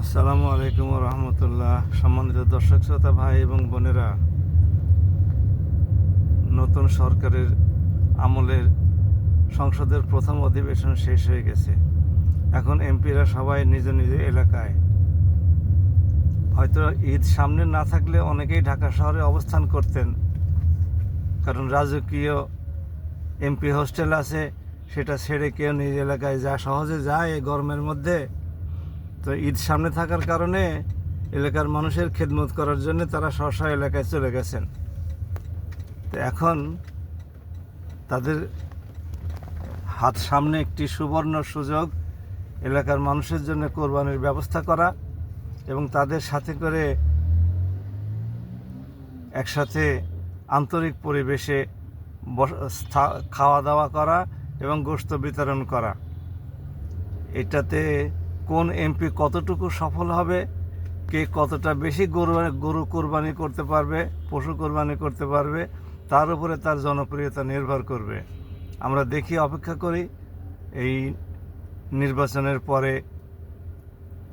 আসসালামু আলাইকুম রহমতুল্লাহ। সম্মানিত দর্শক শ্রোতা ভাই এবং বোনেরা, নতুন সরকারের আমলের সংসদের প্রথম অধিবেশন শেষ হয়ে গেছে। এখন এমপিরা সবাই নিজ নিজ এলাকায়, হয়তো ঈদ সামনে না থাকলে অনেকেই ঢাকা শহরে অবস্থান করতেন, কারণ রাজকীয় এমপি হোস্টেল আছে, সেটা ছেড়ে কেউ নিজ এলাকায় সহজে যায় এই গরমের মধ্যে। তো ঈদ সামনে থাকার কারণে এলাকার মানুষের খেদমত করার জন্য তারা স্ব এলাকায় চলে গেছেন। তো এখন তাদের হাত সামনে একটি সুবর্ণ সুযোগ এলাকার মানুষের জন্য কোরবানির ব্যবস্থা করা এবং তাদের সাথে করে একসাথে আন্তরিক পরিবেশে খাওয়া দাওয়া করা এবং গোশত বিতরণ করা। এটাতে কোন এমপি কতটুকু সফল হবে, কে কতটা বেশি গরু কোরবানি করতে পারবে, পশু কোরবানি করতে পারবে, তার উপরে তার জনপ্রিয়তা নির্ভর করবে। আমরা দেখি, অপেক্ষা করি এই নির্বাচনের পরে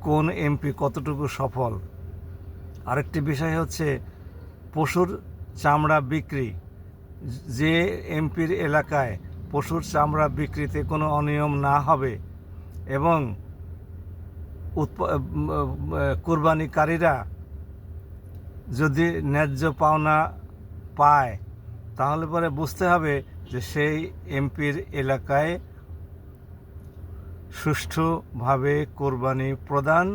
কোন এমপি কতটুকু সফল। আরেকটি বিষয় হচ্ছে পশুর চামড়া বিক্রি। যে এমপির এলাকায় পশুর চামড়া বিক্রিতে কোনো অনিয়ম না হবে এবং কোরবানিকারীরা যদি ন্যায্য পাওনা পায়, তাহলে পরে বুঝতে হবে যে সেই এমপির এলাকায় সুষ্ঠুভাবে কোরবানি প্রদান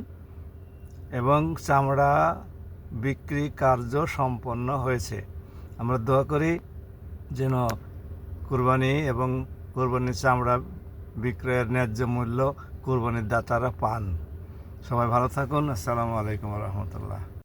এবং চামড়া বিক্রি কার্য সম্পন্ন হয়েছে। আমরা দোয়া করি যেন কোরবানি এবং কোরবানির চামড়া বিক্রয়ের ন্যায্য মূল্য কোরবানির দাতারা পান। সবাই ভালো থাকুন। আসসালামু আলাইকুম রহমতুল্লাহ।